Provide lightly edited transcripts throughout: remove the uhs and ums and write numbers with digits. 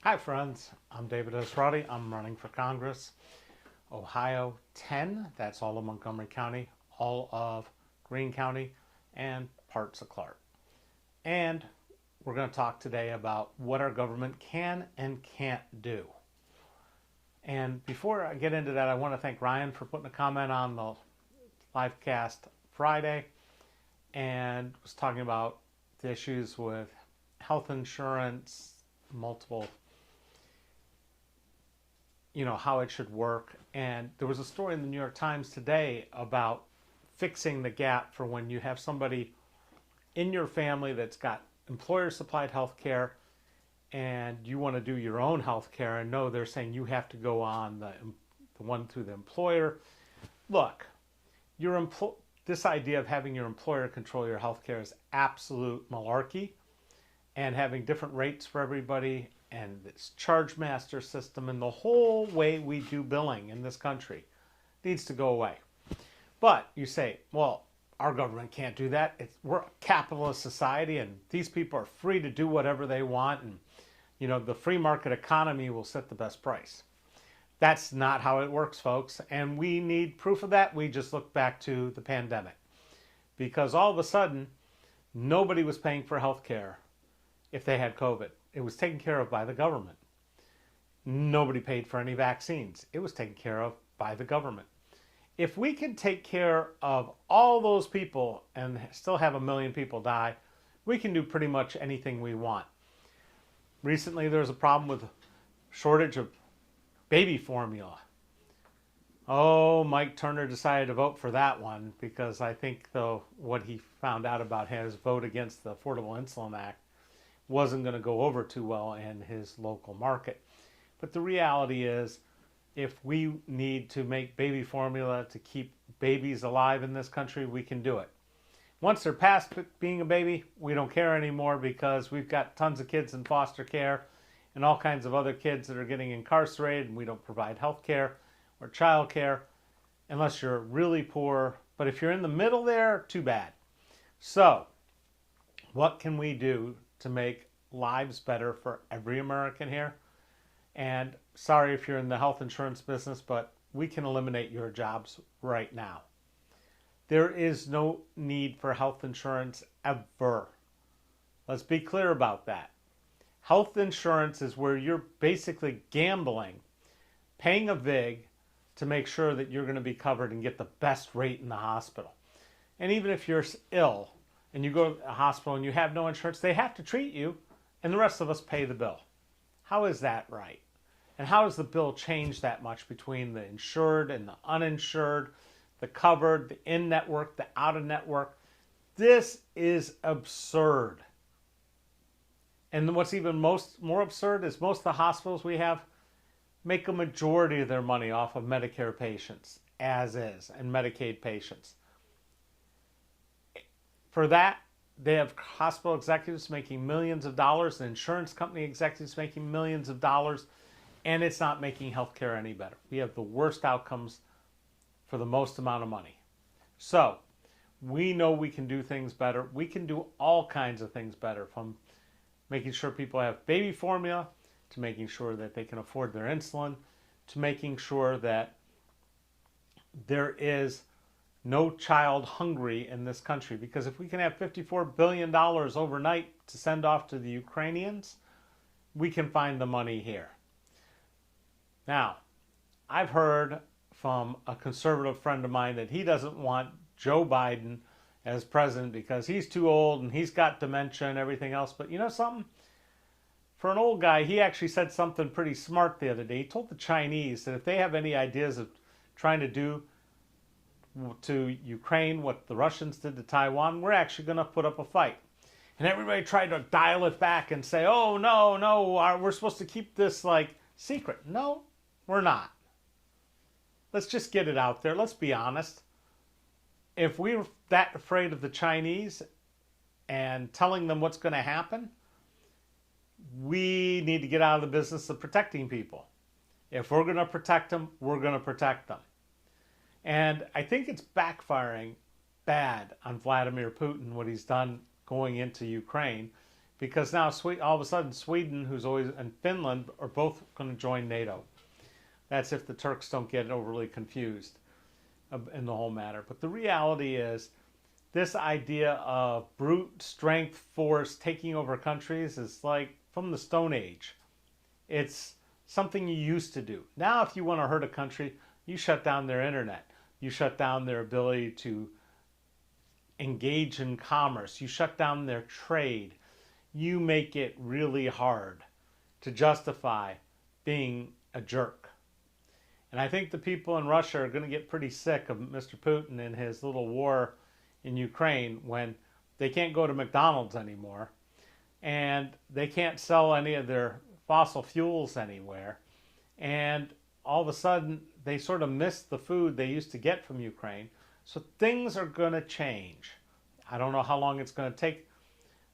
Hi friends, I'm David Esrati. I'm running for Congress. Ohio 10, that's all of Montgomery County, all of Greene County, and parts of Clark. And we're going to talk today about what our government can and can't do. And before I get into that, I want to thank Ryan for putting a comment on the live cast Friday and was talking about the issues with health insurance, multiple how it should work. And there was a story in the New York Times today about fixing the gap for when you have somebody in your family that's got employer supplied health care and you want to do your own health care. And no, they're saying you have to go on the one through the employer. Look, this idea of having your employer control your health care is absolute malarkey, and having different rates for everybody and this charge master system and the whole way we do billing in this country needs to go away. But you say, well, our government can't do that. We're a capitalist society and these people are free to do whatever they want, and the free market economy will set the best price. That's not how it works, folks, and we need proof of that. We just look back to the pandemic, because all of a sudden nobody was paying for health care if they had COVID. It was taken care of by the government. Nobody paid for any vaccines. It was taken care of by the government. If we can take care of all those people and still have 1 million people die, we can do pretty much anything we want. Recently, there was a problem with shortage of baby formula. Oh, Mike Turner decided to vote for that one because I think, though, what he found out about his vote against the Affordable Insulin Act wasn't going to go over too well in his local market. But the reality is, if we need to make baby formula to keep babies alive in this country, we can do it. Once they're past being a baby, we don't care anymore, because we've got tons of kids in foster care and all kinds of other kids that are getting incarcerated, and we don't provide health care or child care unless you're really poor. But if you're in the middle there, too bad. So what can we do to make lives better for every American here? And sorry if you're in the health insurance business, but we can eliminate your jobs right now. There is no need for health insurance ever. Let's be clear about that. Health insurance is where you're basically gambling, paying a VIG to make sure that you're going to be covered and get the best rate in the hospital. And even if you're ill and you go to a hospital and you have no insurance, they have to treat you, and the rest of us pay the bill. How is that right? And how has the bill changed that much between the insured and the uninsured, the covered, the in-network, the out-of-network? This is absurd. And what's even more absurd is most of the hospitals we have make a majority of their money off of Medicare patients, as is, and Medicaid patients. For that, they have hospital executives making millions of dollars, and insurance company executives making millions of dollars, and it's not making healthcare any better. We have the worst outcomes for the most amount of money. So we know we can do things better. We can do all kinds of things better, from making sure people have baby formula, to making sure that they can afford their insulin, to making sure that there is no child hungry in this country. Because if we can have $54 billion overnight to send off to the Ukrainians, we can find the money here. Now, I've heard from a conservative friend of mine that he doesn't want Joe Biden as president because he's too old and he's got dementia and everything else. But you know something? For an old guy, he actually said something pretty smart the other day. He told the Chinese that if they have any ideas of trying to do to Ukraine what the Russians did to Taiwan, we're actually going to put up a fight. And everybody tried to dial it back and say, oh, no, we're supposed to keep this like secret. No, we're not. Let's just get it out there. Let's be honest. If we're that afraid of the Chinese and telling them what's going to happen, we need to get out of the business of protecting people. If we're going to protect them, we're going to protect them. And I think it's backfiring bad on Vladimir Putin, what he's done going into Ukraine, because now all of a sudden Sweden, who's always, and Finland are both going to join NATO. That's if the Turks don't get overly confused in the whole matter. But the reality is, this idea of brute strength force taking over countries is like from the Stone Age. It's something you used to do. Now, if you want to hurt a country, you shut down their internet. You shut down their ability to engage in commerce. You shut down their trade. You make it really hard to justify being a jerk. And I think the people in Russia are going to get pretty sick of Mr. Putin and his little war in Ukraine when they can't go to McDonald's anymore and they can't sell any of their fossil fuels anywhere. And all of a sudden, they sort of miss the food they used to get from Ukraine. So things are going to change. I don't know how long it's going to take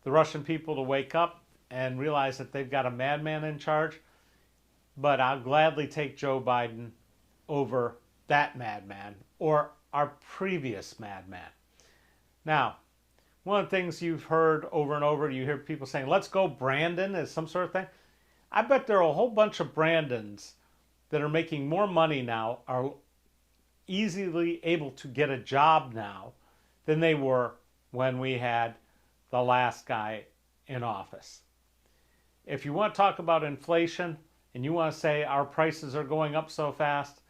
the Russian people to wake up and realize that they've got a madman in charge. But I'll gladly take Joe Biden over that madman or our previous madman. Now, one of the things you've heard over and over, you hear people saying, let's go Brandon, as some sort of thing. I bet there are a whole bunch of Brandons that are making more money now, are easily able to get a job now than they were when we had the last guy in office. If you want to talk about inflation and you want to say our prices are going up so fast,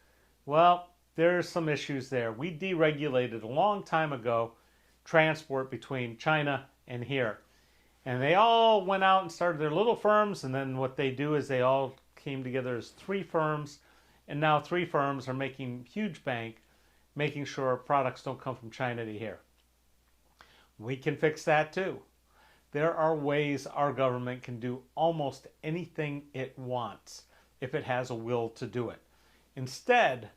well, there's some issues there. We deregulated a long time ago transport between China and here. And they all went out and started their little firms, and then what they do is they all came together as 3 firms, and now 3 firms are making huge bank, making sure products don't come from China to here. We can fix that too. There are ways our government can do almost anything it wants if it has a will to do it. Instead,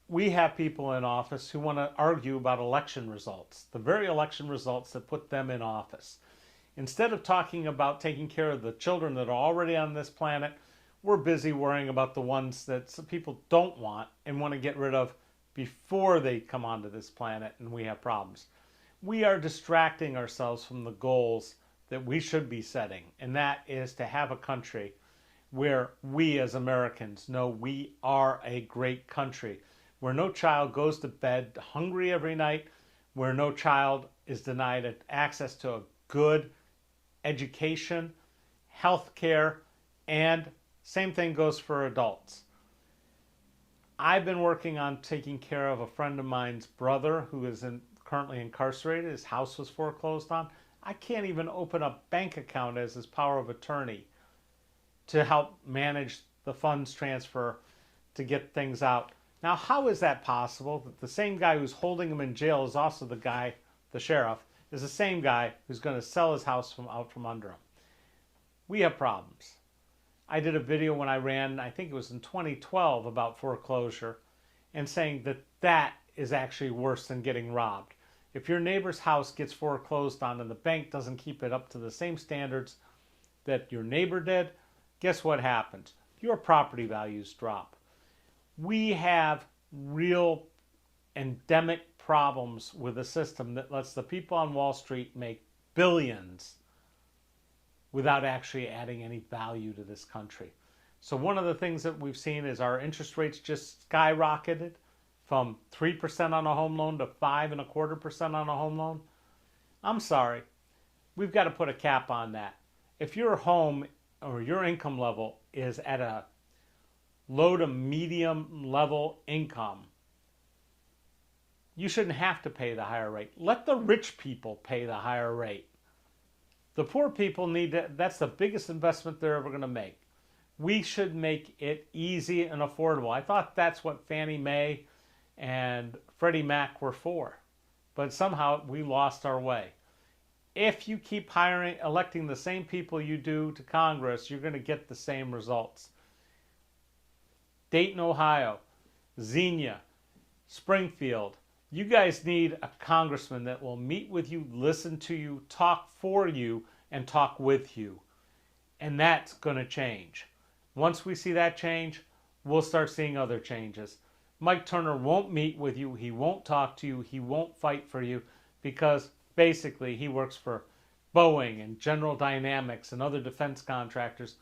we have people in office who want to argue about election results, the very election results that put them in office. Instead of talking about taking care of the children that are already on this planet, we're busy worrying about the ones that some people don't want and want to get rid of before they come onto this planet and we have problems. We are distracting ourselves from the goals that we should be setting, and that is to have a country where we as Americans know we are a great country, where no child goes to bed hungry every night, where no child is denied access to a good education, health care, and same thing goes for adults. I've been working on taking care of a friend of mine's brother who is currently incarcerated. His house was foreclosed on. I can't even open a bank account as his power of attorney to help manage the funds transfer to get things out. Now, how is that possible that the same guy who's holding him in jail is also the guy, the sheriff, is the same guy who's going to sell his house out from under him? We have problems. I did a video when I ran, I think it was in 2012, about foreclosure and saying that that is actually worse than getting robbed. If your neighbor's house gets foreclosed on and the bank doesn't keep it up to the same standards that your neighbor did, guess what happens? Your property values drop. We have real endemic problems with a system that lets the people on Wall Street make billions without actually adding any value to this country. So one of the things that we've seen is our interest rates just skyrocketed from 3% on a home loan to 5.25% on a home loan. I'm sorry, we've got to put a cap on that. If your home or your income level is at a low to medium level income, you shouldn't have to pay the higher rate. Let the rich people pay the higher rate. The poor people need to, that's the biggest investment they're ever going to make. We should make it easy and affordable. I thought that's what Fannie Mae and Freddie Mac were for, but somehow we lost our way. If you keep electing the same people you do to Congress, you're going to get the same results. Dayton, Ohio, Xenia, Springfield, you guys need a congressman that will meet with you, listen to you, talk for you, and talk with you. And that's going to change. Once we see that change, we'll start seeing other changes. Mike Turner won't meet with you. He won't talk to you. He won't fight for you because basically he works for Boeing and General Dynamics and other defense contractors.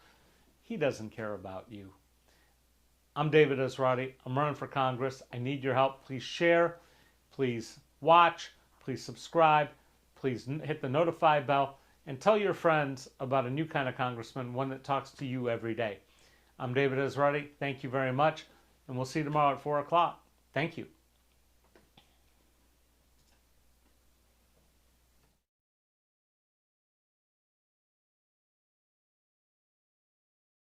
He doesn't care about you. I'm David Esrati. I'm running for Congress. I need your help. Please share. Please watch. Please subscribe. Please hit the notify bell. And tell your friends about a new kind of congressman, one that talks to you every day. I'm David Esrati. Thank you very much. And we'll see you tomorrow at 4 o'clock. Thank you.